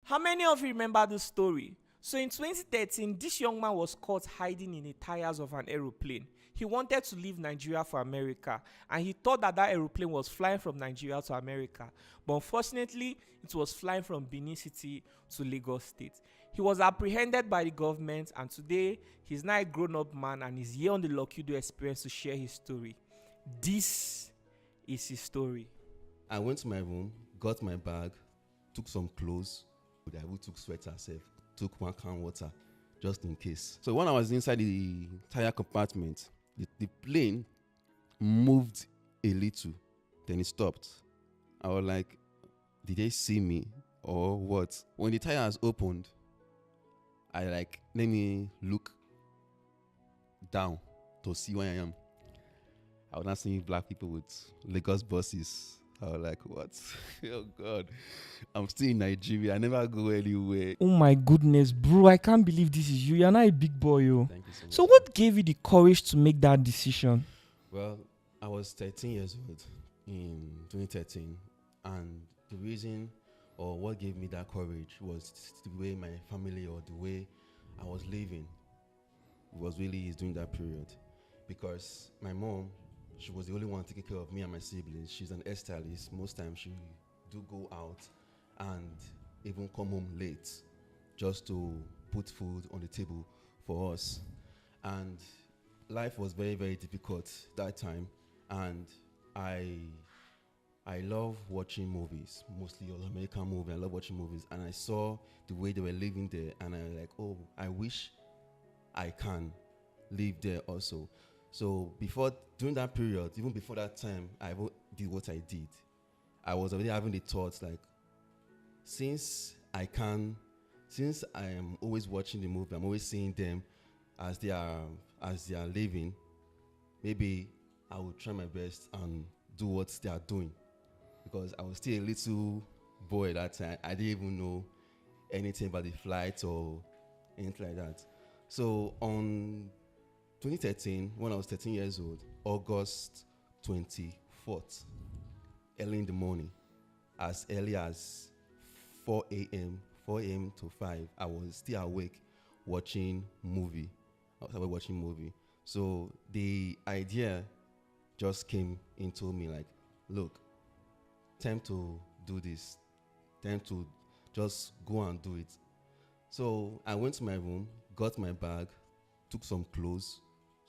How many of you remember this story? So in 2013, this young man was caught hiding in the tires of an aeroplane. He wanted to leave Nigeria for America, and he thought that aeroplane was flying from Nigeria to America. But unfortunately, it was flying from Benin City to Lagos State. He was apprehended by the government, and today he's now a grown-up man and is here on the Lokido Experience to share his story. This is his story. I went to my room, got my bag, took some clothes. I even took sweater self, took 1 can water, just in case. So when I was inside the tire compartment, the plane moved a little, then it stopped. I was like, did they see me or what? When the tires opened, let me look down to see where I am. I was not seeing black people with Lagos buses. I was like, what? Oh, God. I'm still in Nigeria. I never go anywhere. Oh, my goodness, bro. I can't believe this is you. You're not a big boy, yo. Thank you so much. So what gave you the courage to make that decision? Well, I was 13 years old in 2013. And the reason or what gave me that courage was the way my family or the way I was living was really during that period. Because my mom, she was the only one taking care of me and my siblings. She's an hairstylist. Most times she do go out and even come home late just to put food on the table for us. And life was very, very difficult that time. And I love watching movies, mostly all American movies. I love watching movies. And I saw the way they were living there. And I was like, oh, I wish I can live there also. So during that period, even before that time, I did what I did. I was already having the thoughts like, since I am always watching the movie, I'm always seeing them as they are living, maybe I will try my best and do what they are doing. Because I was still a little boy at that time. I didn't even know anything about the flight or anything like that. So on 2013, when I was 13 years old, August 24th, early in the morning, as early as 4 a.m. to 5, I was still awake watching movie. So the idea just came into me like, look, time to do this. Time to just go and do it. So I went to my room, got my bag, took some clothes.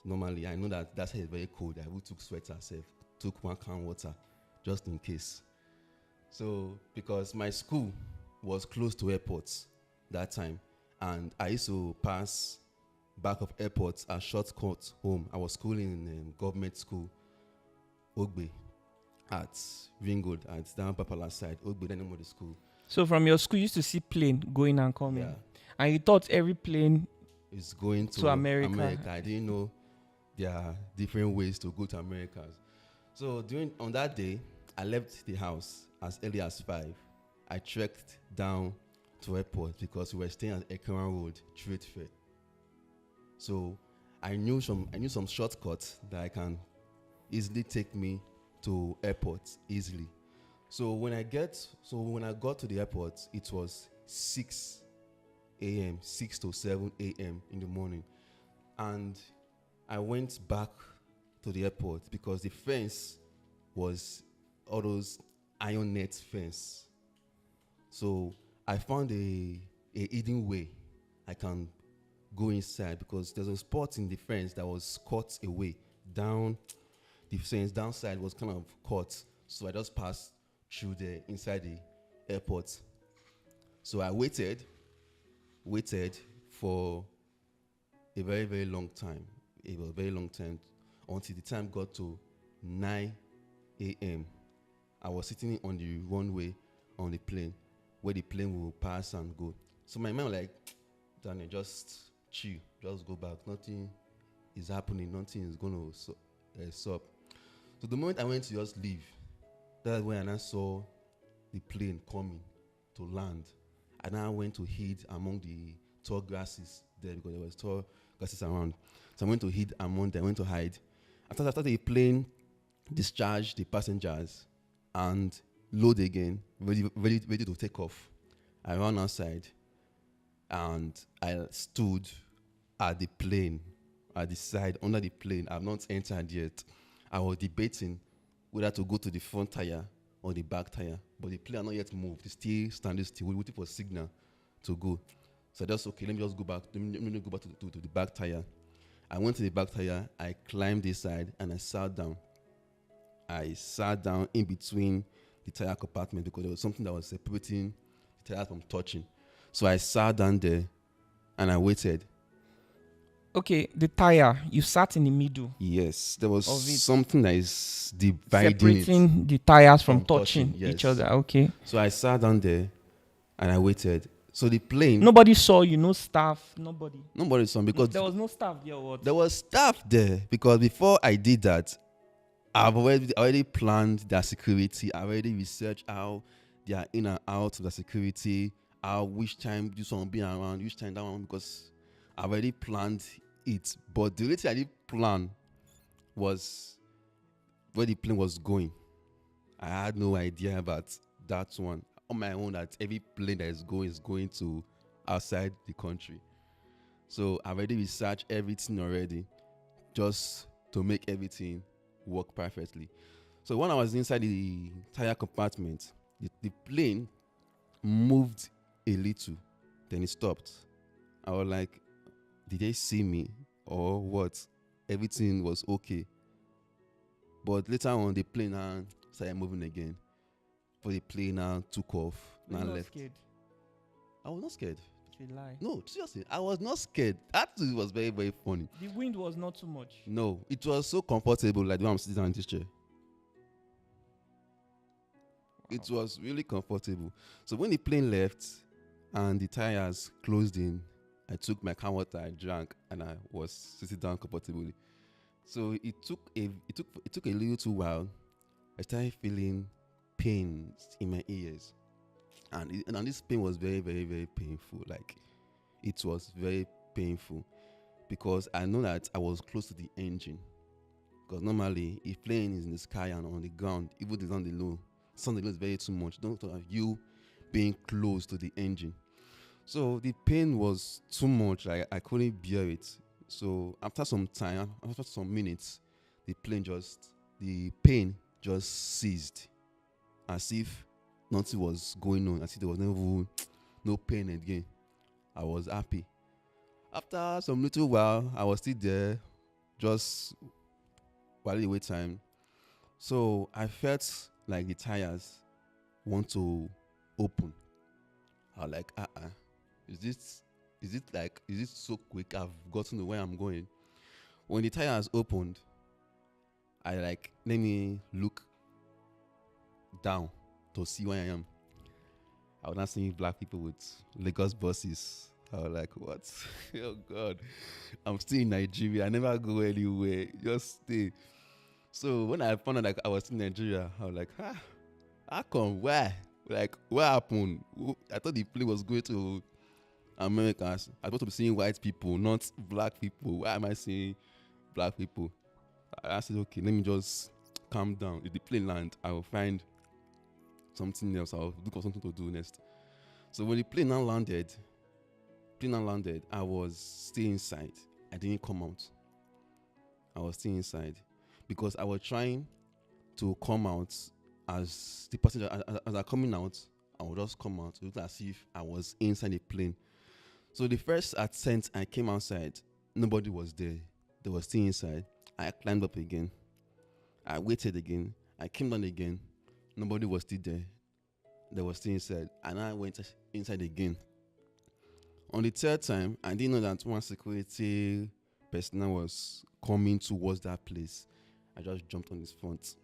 Normally, I know that is very cold. I would took sweater self, took 1 can water, just in case. So, because my school was close to airports that time, and I used to pass back of airports as shortcut home. I was schooling in government school, Ogbe, at Ringwood, at down Papala side. Ogbe, the name of the school. So from your school, you used to see plane going and coming. Yeah. And you thought every plane is going to America. I didn't know there are different ways to go to America. So on that day, I left the house as early as 5. I trekked down to airport because we were staying at Ekran Road Trade Fair. So I knew some shortcuts that can easily take me to airport easily. So when I got to the airport, it was 6 a.m., 6 to 7 a.m. in the morning. And I went back to the airport because the fence was all those iron net fence. So I found a hidden way I can go inside because there's a spot in the fence that was cut away. The fence downside was kind of cut. So I just passed through there inside the airport. So I waited for a very, very long time. It was a very long time until the time got to 9 a.m. I was sitting on the runway on the plane where the plane will pass and go. So my mind was like, Daniel, just chill, just go back. Nothing is happening. Nothing is going to stop. So the moment I went to just leave, that's when I saw the plane coming to land. And I went to hid among the tall grasses there because there was tall grasses around. So I went to hid among them. I went to hide. After the plane discharged the passengers and load again, ready to take off. I ran outside and I stood at the plane, at the side, under the plane. I've not entered yet. I was debating whether to go to the front tire or the back tire, but the plane had not yet moved. It's still standing still, waiting for signal to go. So I just, okay, let me just go back. Let me go back to the back tire. I went to the back tire. I climbed inside and I sat down. I sat down in between the tire compartment because there was something that was separating the tires from touching. So I sat down there and I waited. Okay, the tire, you sat in the middle, Yes, there was of it, something that is dividing it separating the tires from from touching touching. each Yes. other. Okay. So I sat down there and I waited. So the plane, Nobody saw you, no staff, nobody. nobody saw me because There was no staff there. Or what? there was staff there. Because before I did that, I've already planned their security. I already researched how they are in and out of the security, how which time this one will be around, which time that one, because I've already planned it. But the only thing I didn't plan was where the plane was going. I had no idea about that one. On my own, that every plane that is going to outside the country. So I've already researched everything already, just to make everything work perfectly. So when I was inside the tire compartment, the plane moved a little, then it stopped. I was like, did they see me or what? Everything was okay. But later on, the plane now started moving again. But the plane now took off, Were now you not left. scared? I was not scared. It's a lie. No, seriously, I was not scared. That was very, very funny. The wind was not too much. No, it was so comfortable, like the one I'm sitting on this chair. It was really comfortable. So when the plane left and the tires closed in, I took my can water, I drank, and I was sitting down comfortably. So it took a little too while. I started feeling pains in my ears, and this pain was very, very, very painful. Like, it was very painful because I know that I was close to the engine. Because normally, if plane is in the sky and on the ground, even if it's on the low, something is very too much. Don't have you being close to the engine. So the pain was too much. I couldn't bear it. So after some time, after some minutes, the pain just ceased, as if nothing was going on, as if there was no pain again. I was happy. After some little while, I was still there, just while the wait time. So I felt like the tires want to open. I was like, is it so quick? I've gotten to where I'm going. When the tires opened, I like, let me look down to see where I am. I was not seeing black people with Lagos buses. I was like, what? Oh God, I'm still in Nigeria. I never go anywhere. Just stay. So when I found out like I was in Nigeria, I was like, how come? Why? Like, what happened? I thought the plane was going to America. I was supposed to be seeing white people, not black people. Why am I seeing black people? I said, okay, let me just calm down. If the plane land, I will find something else. I'll look for something to do next. So when the plane now landed, I was still inside. I didn't come out. I was still inside because I was trying to come out as the passenger. As I'm coming out, I would just come out. It looked as if I was inside the plane. So the first attempt I came outside, nobody was there. They were still inside. I climbed up again. I waited again. I came down again. Nobody was still there. They were still inside. And I went inside again. On the third time, I didn't know that one security personnel was coming towards that place. I just jumped on his front.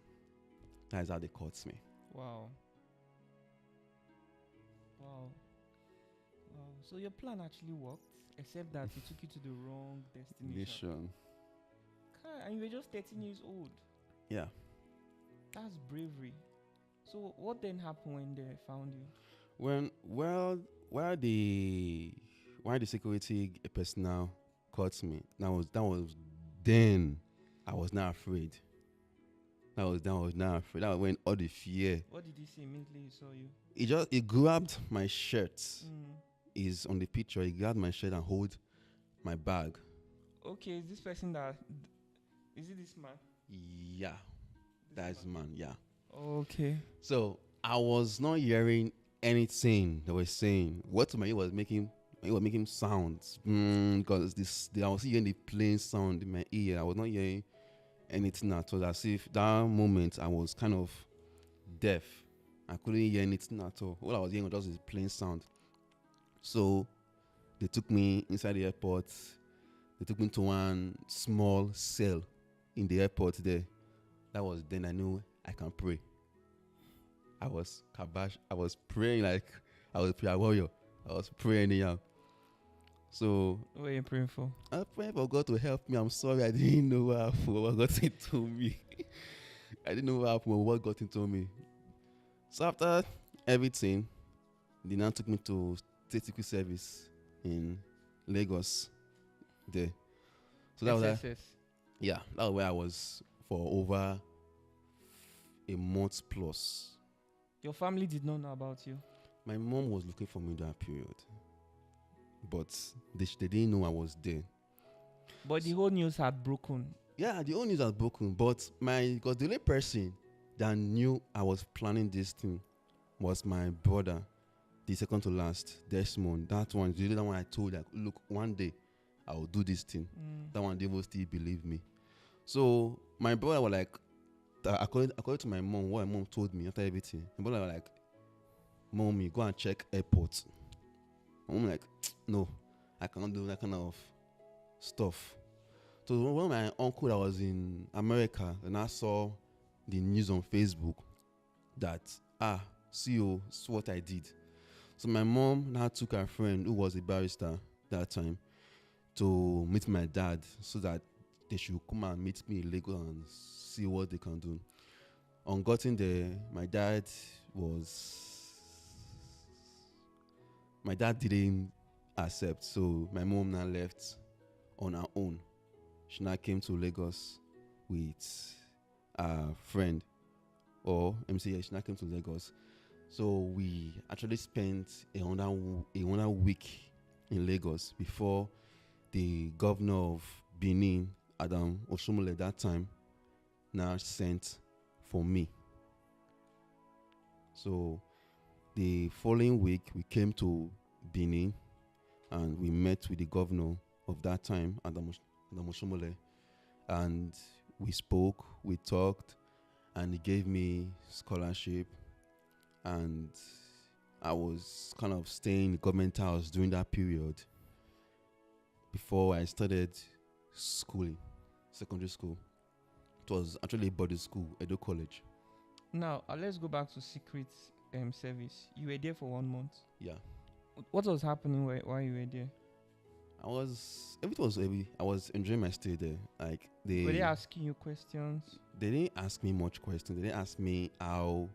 That is how they caught me. Wow. So your plan actually worked, except that it took you to the wrong destination. And you were just 13 years old. Yeah. That's bravery. So what then happened when they found you? While the security personnel caught me, that was then I was not afraid. That was now afraid. That was when all the fear. What did he see immediately he saw you? He grabbed my shirt. Mm. Is on the picture. He grabbed my shirt and hold my bag. Okay, is this person that is it this man? Yeah, that's the man. Yeah. Okay. So I was not hearing anything they were saying. What to my ear was making sounds. Because I was hearing the plain sound in my ear. I was not hearing anything at all. As if that moment I was kind of deaf. I couldn't hear anything at all. All I was hearing was just this plain sound. So they took me inside the airport. They took me to one small cell in the airport there. That was then I knew I can pray. I was kabash. I was praying like I was a prayer warrior. I was praying anyhow. So What are you praying for? I prayed for God to help me. I'm sorry, I didn't know what happened. What got into me. I didn't know what happened. What got into me. So after everything, they now took me to State Secret Service in Lagos. There. So that was SSS. that was where I was for over a month plus. Your family did not know about you. My mom was looking for me that period, but they didn't know I was there. But the whole news had broken. Yeah, the whole news was broken, but because the only person that knew I was planning this thing was my brother, the second to last, Desmond. That one, the other one I told, like, look, one day I will do this thing. That one, they will still believe me. So my brother was like, according to my mom, what my mom told me after everything, my brother was like, Mommy, go and check airport. I'm like, no, I cannot do that kind of stuff. So when my uncle that was in America, and I saw the news on Facebook that, see what I did. So my mom now took her friend who was a barrister that time to meet my dad so that they should come and meet me in Lagos and see what they can do. On getting there, my dad didn't accept, so my mom now left on her own. She now came to Lagos with a friend, she now came to Lagos. So we actually spent a week in Lagos before the governor of Benin, Adam Oshomole, at that time, now sent for me. So the following week, we came to Benin and we met with the governor of that time, Adam Oshomole, and we spoke, we talked, and he gave me scholarship. And I was kind of staying in the government house during that period before I started schooling, secondary school. It was actually a boarding school, Edo College. Now, let's go back to Secret Service. You were there for 1 month. Yeah. What was happening while you were there? I was enjoying my stay there. Like Were they asking you questions? They didn't ask me much questions. They didn't ask me how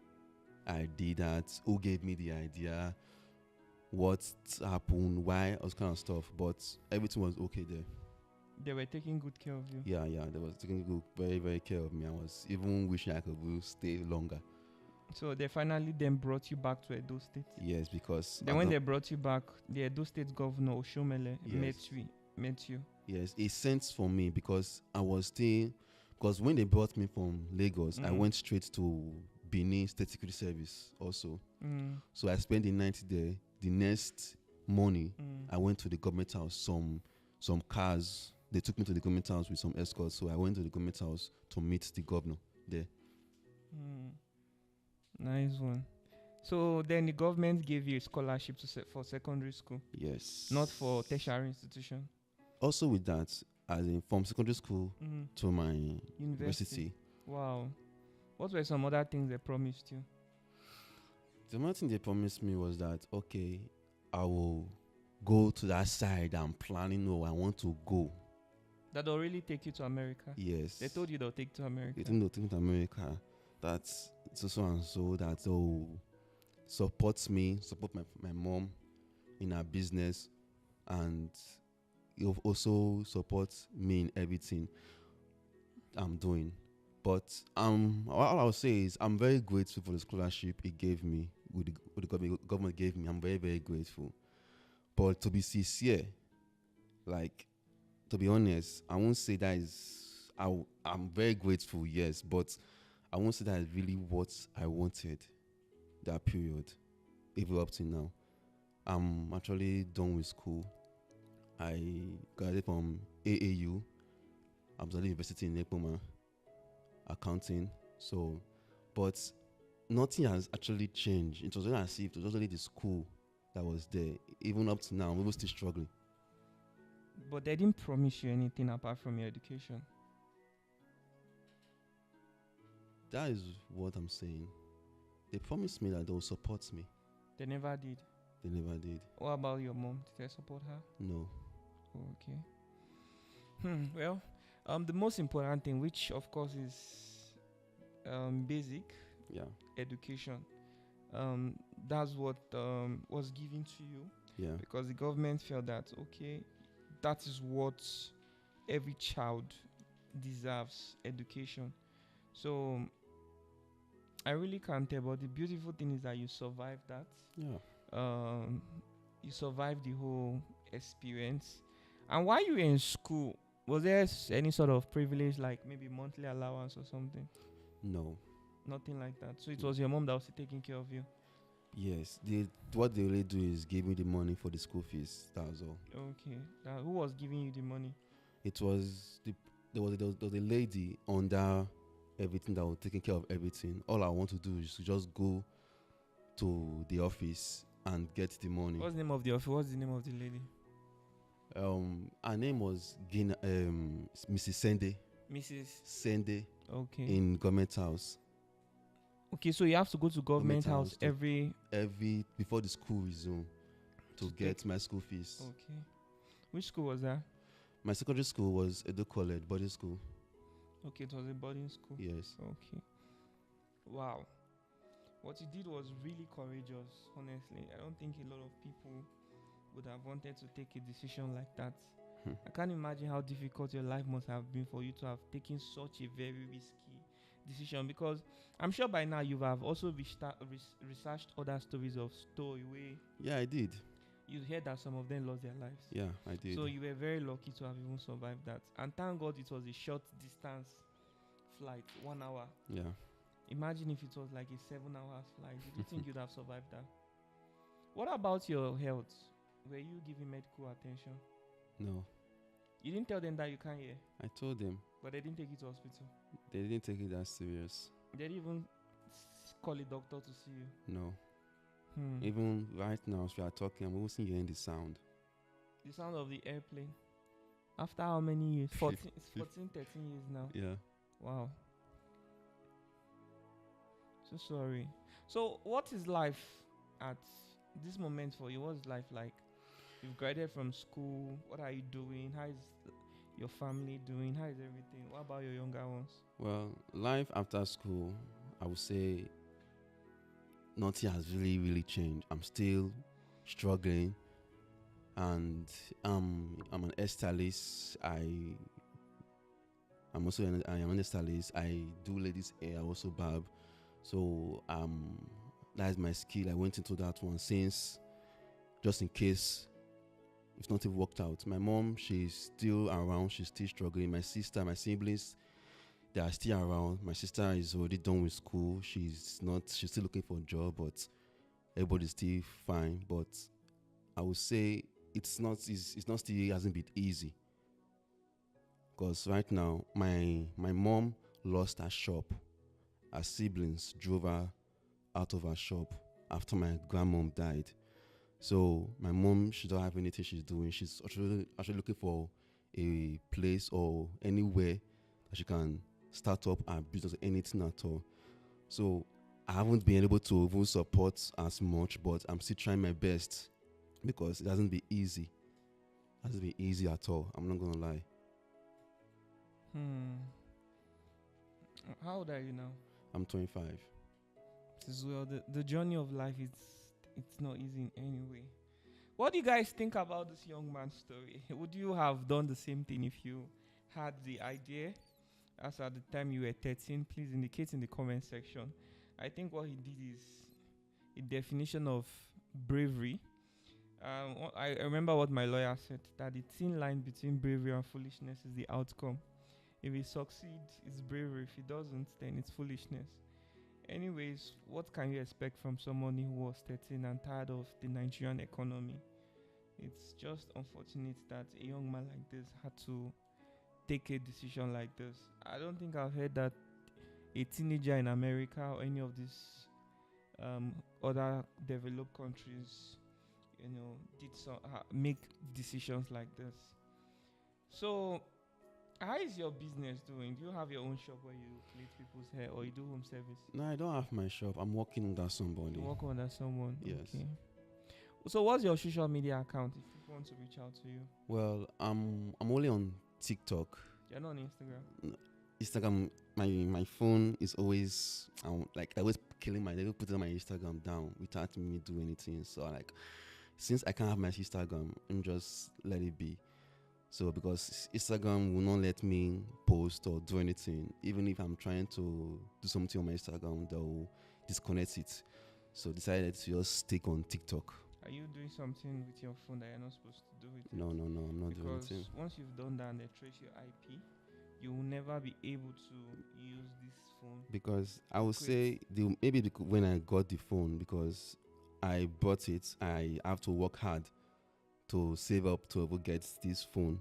I did that, who gave me the idea, what happened, why, all kind of stuff. But everything was okay there. They were taking good care of you. Yeah, they was taking good, very, very care of me. I was even wishing I could stay longer. So they finally then brought you back to Edo State. Yes, because then when they brought you back, the Edo State governor Oshomole Yes. met you. Yes, he sent for me because I was staying. Because when they brought me from Lagos, I went straight to Benin State Security Service also. So I spent the night there. The next morning, I went to the government house. Some cars, they took me to the government house with some escorts. So I went to the government house to meet the governor there. Nice one. So then the government gave you a scholarship for secondary school? Yes. Not for tertiary institution? Also with that, as in from secondary school to my university. Wow. What were some other things they promised you? The one thing they promised me was that, okay, I will go to that side I'm planning, or I want to go. That they'll really take you to America? Yes. They told you they'll take you to America? They told me they'll take me to America. That's so and so, that they'll support me, support my mom in her business, and you'll also support me in everything I'm doing. But all I'll say is I'm very grateful for the scholarship it gave me, with the government gave me. I'm very, very grateful. But to be sincere, like, to be honest, I won't say that is. I'm very grateful, yes, but I won't say that is really what I wanted that period, even up to now. I'm actually done with school. I graduated from AAU. I'm studying university in Nepoma, accounting. So, but nothing has actually changed. It was only as if it was only the school that was there. Even up to now, I'm even still struggling. But they didn't promise you anything apart from your education. That is what I'm saying. They promised me that they will support me. They never did. They never did. What about your mom? Did they support her? No. Okay. Well, the most important thing, which of course is basic Yeah. education, that's what was given to you Yeah. because the government felt that okay, that is what every child deserves, education. So I really can't tell, but the beautiful thing is that you survived that. Yeah. Um, you survived the whole experience. And while you were in school, was there any sort of privilege, like maybe monthly allowance or something? No. Nothing like that. So it was your mom that was taking care of you. Yes. What they really do is give me the money for the school fees. That was all. Okay. Now, who was giving you the money? It was there was a lady under everything that was taking care of everything. All I want to do is to just go to the office and get the money. What's the name of the office? What's the name of the lady? Her name was Mrs. Sende. Mrs. Sende Okay. in government house. Okay, so you have to go to government house every before the school resume to get my school fees. Okay. Which school was that? My secondary school was Edo College, boarding school. Okay, it was a boarding school. Yes. Okay. Wow. What you did was really courageous, honestly. I don't think a lot of people would have wanted to take a decision like that. I can't imagine how difficult your life must have been for you to have taken such a very risky decision, because I'm sure by now you have also researched other stories of stowaway. Yeah, I did. You heard that some of them lost their lives. Yeah, I did. So you were very lucky to have even survived that. And thank God it was a short distance flight, 1 hour. Yeah. Imagine if it was like a 7 hours flight. Do you think you'd have survived that? What about your health? Were you giving medical attention? No. You didn't tell them that you can't hear, I told them. but they didn't take you to hospital. They didn't take it that serious. They didn't even call a doctor to see you. No. Even right now, as we are talking, I'm also hearing the sound. The sound of the airplane. After how many years? 14, it's 14, 13 years now. Yeah. Wow. So sorry. So what is life at this moment for you? What is life like? You've graduated from school. What are you doing? How is your family doing? How is everything? What about your younger ones? Well, life after school, I would say nothing has really, really changed. I'm still struggling, and I'm an hairstylist. I'm also an hairstylist. I do ladies' hair. I also barb. So that's my skill. I went into that one since, just in case if nothing worked out. My mom, she's still around. She's still struggling. My sister, my siblings, they are still around. My sister is already done with school. She's still looking for a job, but everybody's still fine. But I would say it's still hasn't been easy. Because right now, my mom lost her shop. Her siblings drove her out of her shop after my grandmom died. So my mom, she don't have anything she's doing. She's actually looking for a place or anywhere that she can start up her business, anything at all. So I haven't been able to even support as much, but I'm still trying my best because it hasn't been easy. It hasn't been easy at all. I'm not gonna lie. How old are you now? I'm 25. As well, the journey of life it's not easy in any way. What do you guys think about this young man's story? Would you have done the same thing if you had the idea? as at the time you were 13? Please indicate in the comment section. I think what he did is a definition of bravery. I remember what my lawyer said, that the thin line between bravery and foolishness is the outcome. If he succeeds, it's bravery. If he doesn't, then it's foolishness. Anyways, what can you expect from someone who was 13 and tired of the Nigerian economy? It's just unfortunate that a young man like this had to take a decision like this. I don't think I've heard that a teenager in America or any of these other developed countries, did make decisions like this. So, how is your business doing? Do you have your own shop where you plait people's hair, or you do home service? No, I don't have my shop. I'm working under somebody. You work under someone. Yes. Okay. So, what's your social media account if people want to reach out to you? Well, I'm only on TikTok. You're not on Instagram. Instagram, my phone is always like always killing my. They will put my Instagram down without me do anything. So since I can't have my Instagram, I'm just let it be. So because Instagram will not let me post or do anything, even if I'm trying to do something on my Instagram, they'll disconnect it. So decided to just stick on TikTok. Are you doing something with your phone that you're not supposed to do with it? No, I'm not doing anything. Because once you've done that and they trace your IP, you will never be able to use this phone. Because I would say maybe when I got the phone, because I bought it, I have to work hard to save up to ever get this phone.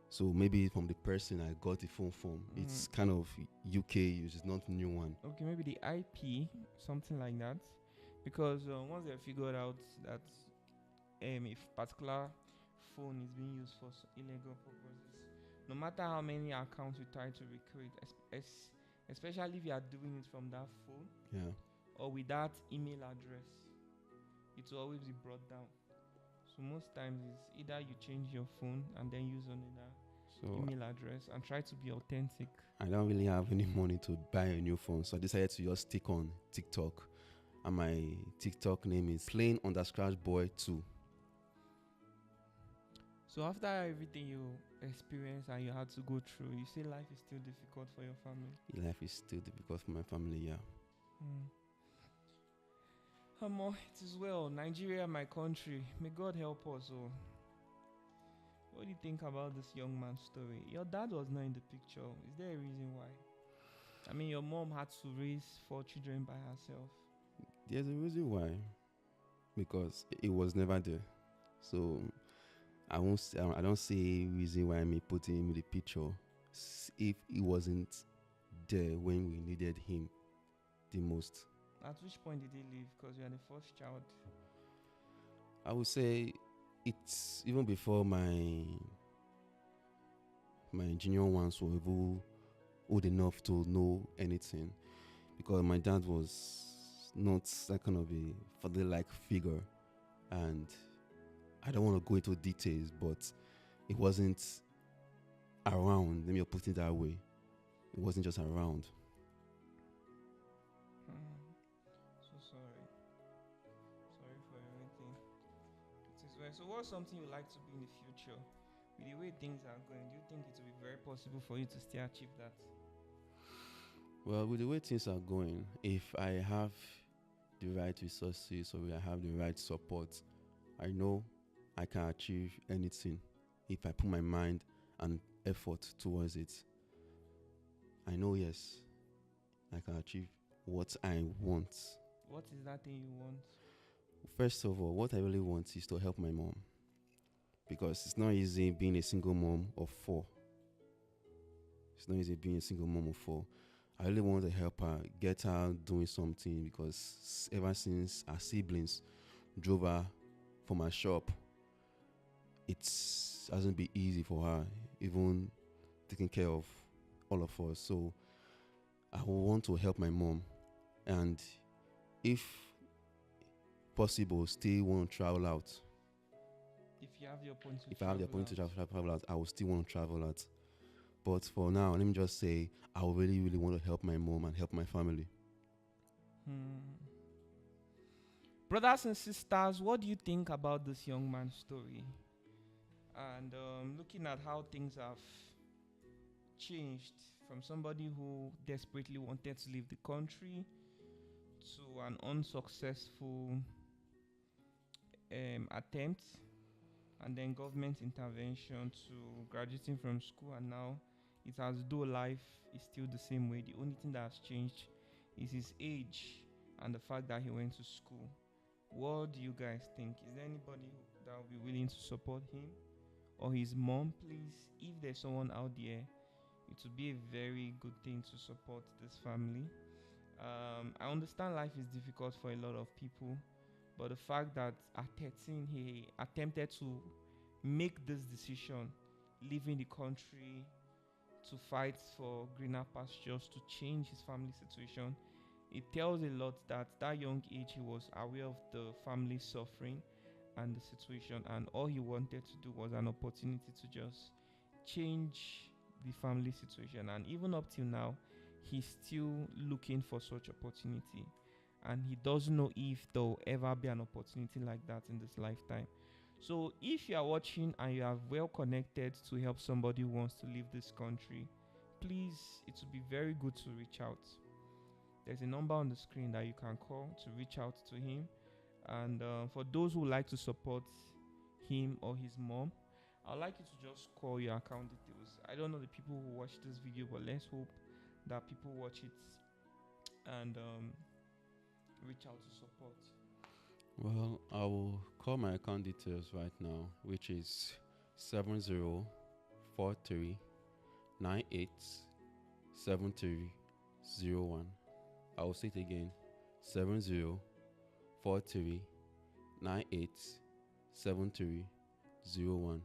So maybe from the person I got the phone from, it's kind of UK use, it's not new one. Okay, maybe the IP, something like that. Because once they figured out that if particular phone is being used for illegal purposes, no matter how many accounts you try to recreate, especially if you are doing it from that phone, or with that email address, it will always be brought down. So most times it's either you change your phone and then use another email address and try to be authentic. I don't really have any money to buy a new phone, so I decided to just stick on TikTok. And my TikTok name is plain_boy2. So after everything you experienced and you had to go through, you say life is still difficult for your family? Life is still difficult for my family, yeah. It is well. Nigeria, my country. May God help us all. What do you think about this young man's story? Your dad was not in the picture. Is there a reason why? I mean, your mom had to raise 4 children by herself. There's a reason why. Because it was never there. So I don't see a reason why me putting him in the picture if he wasn't there when we needed him the most. At which point did he leave? Because you are the first child. I would say it's even before my junior ones were old enough to know anything, because my dad was not that kind of a father-like figure, and I don't want to go into details, but it wasn't around. Let me put it that way. It wasn't just around. So sorry. Sorry for everything. It is well. So what's something you like to be in the future? With the way things are going, do you think it will be very possible for you to still achieve that? Well, with the way things are going, if I have the right resources or I have the right support, I know I can achieve anything if I put my mind and effort towards it. I know, yes, I can achieve what I want. What is that thing you want? First of all, what I really want is to help my mom, because it's not easy being a single mom of 4. It's not easy being a single mom of 4. I really want to help her, get her doing something, because ever since her siblings drove her from her shop, it hasn't been easy for her, even taking care of all of us. So I want to help my mom, and if possible, still want to travel out. If you have the opportunity, if I have the opportunity to travel out, I will still want to travel out. But for now, let me just say, I really, really want to help my mom and help my family. Brothers and sisters, what do you think about this young man's story? And looking at how things have changed from somebody who desperately wanted to leave the country to an unsuccessful attempt, and then government intervention, to graduating from school, and now it's as though life is still the same way. The only thing that has changed is his age and the fact that he went to school. What do you guys think? Is there anybody that will be willing to support him or his mom? Please, if there's someone out there, it would be a very good thing to support this family. I understand life is difficult for a lot of people, but the fact that at 13 he attempted to make this decision, leaving the country to fight for greener pastures, to change his family situation, it tells a lot that that young age he was aware of the family suffering and the situation, and all he wanted to do was an opportunity to just change the family situation. And even up till now, he's still looking for such opportunity, and he doesn't know if there will ever be an opportunity like that in this lifetime. So if you are watching and you are well connected to help somebody who wants to leave this country, please, it would be very good to reach out. There's a number on the screen that you can call to reach out to him. And for those who like to support him or his mom, I'd like you to just call your account details. I don't know the people who watch this video, but let's hope that people watch it and reach out to support. Well, I will call my account details right now, which is 7043987301. I will say it again, 7043987301.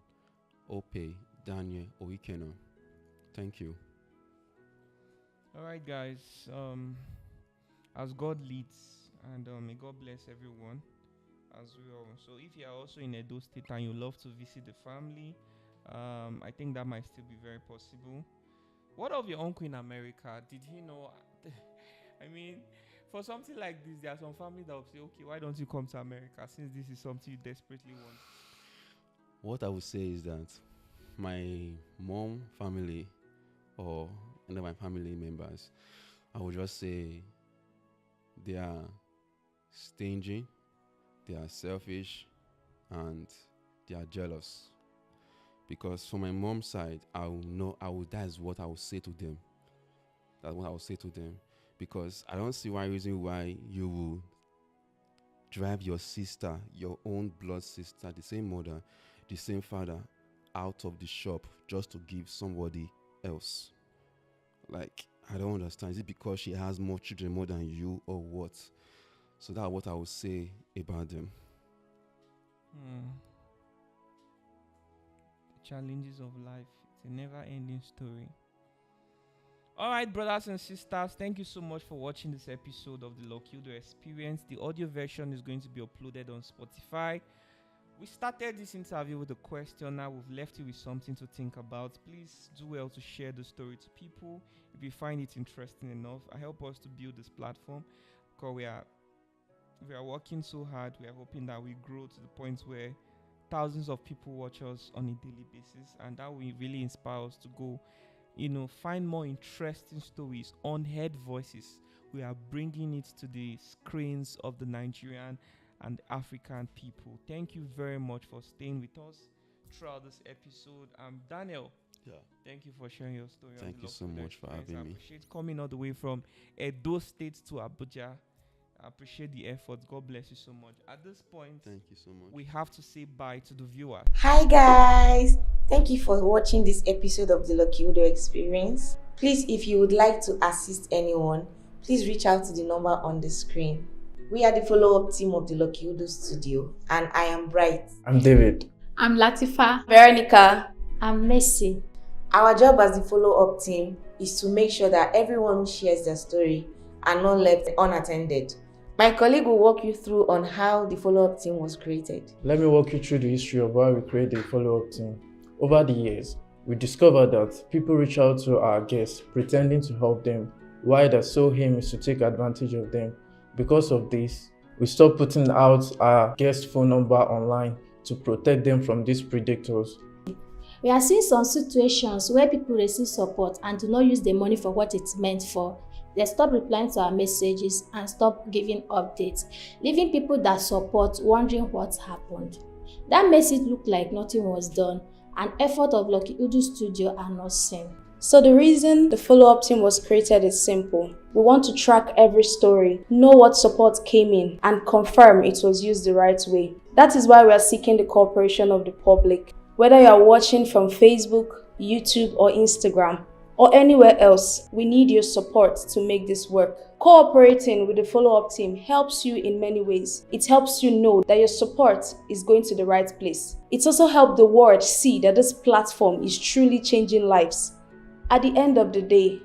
Ope Daniel Oikena. Thank you. All right, guys. As God leads, and may God bless everyone as well. So if you are also in Edo State and you love to visit the family, I think that might still be very possible. What of your uncle in America? Did he know? I mean, for something like this, there are some families that will say, okay, why don't you come to America, since this is something you desperately want? What I would say is that my mom family, or any of my family members, I would just say they are stingy, they are selfish, and they are jealous. Because from my mom's side, that is what I will say to them. That's what I will say to them. Because I don't see why reason why you will drive your sister, your own blood sister, the same mother, the same father, out of the shop just to give somebody else. Like, I don't understand. Is it because she has more children more than you, or what? So that's what I would say about them. The challenges of life. It's a never-ending story. All right, brothers and sisters, thank you so much for watching this episode of the Lokiudo Experience. The audio version is going to be uploaded on Spotify. We started this interview with a question. Now we've left you with something to think about. Please do well to share the story to people if you find it interesting enough. Help us to build this platform, because we are working so hard. We are hoping that we grow to the point where thousands of people watch us on a daily basis, and that will really inspire us to go, find more interesting stories, unheard voices. We are bringing it to the screens of the Nigerian and African people. Thank you very much for staying with us throughout this episode. Daniel. Yeah. Thank you for sharing your story. Thank you so much for having me. I appreciate coming all the way from Edo State to Abuja. I appreciate the effort. God bless you so much. At this point, thank you so much. We have to say bye to the viewers. Hi guys, thank you for watching this episode of the Lokiudo Experience. Please, if you would like to assist anyone, please reach out to the number on the screen. We are the follow-up team of the Lokiudo studio, and I am Bright. I'm David. I'm Latifa. Veronica. I'm Messi. Our job as the follow-up team is to make sure that everyone who shares their story are not left unattended. My colleague will walk you through on how the follow-up team was created. Let me walk you through the history of why we created the follow-up team. Over the years, we discovered that people reach out to our guests pretending to help them, while the sole aim is to take advantage of them. Because of this, we stopped putting out our guest phone number online to protect them from these predators. We are seeing some situations where people receive support and do not use the money for what it's meant for. They stop replying to our messages and stop giving updates, leaving people that support wondering what happened. That makes it look like nothing was done, and effort of Lucky Udu Studio are not seen. So the reason the follow-up team was created is simple. We want to track every story, know what support came in, and confirm it was used the right way. That is why we are seeking the cooperation of the public. Whether you are watching from Facebook, YouTube, or Instagram, or anywhere else, we need your support to make this work. Cooperating with the follow-up team helps you in many ways. It helps you know that your support is going to the right place. It's also helped the world see that this platform is truly changing lives. At the end of the day,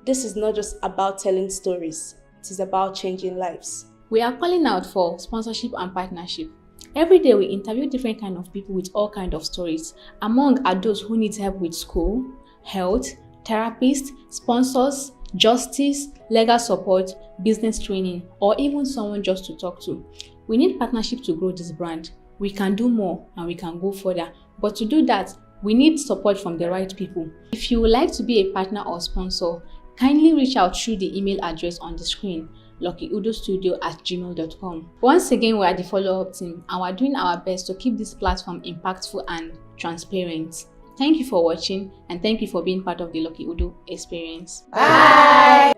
this is not just about telling stories. It is about changing lives. We are calling out for sponsorship and partnership. Every day we interview different kinds of people with all kinds of stories. Among are those who need help with school, health, therapists, sponsors, justice, legal support, business training, or even someone just to talk to. We need partnership to grow this brand. We can do more and we can go further. But to do that, we need support from the right people. If you would like to be a partner or sponsor, kindly reach out through the email address on the screen, luckyudostudio@gmail.com. Once again, we are the follow-up team and we're doing our best to keep this platform impactful and transparent. Thank you for watching and thank you for being part of the Lucky Udo experience. Bye!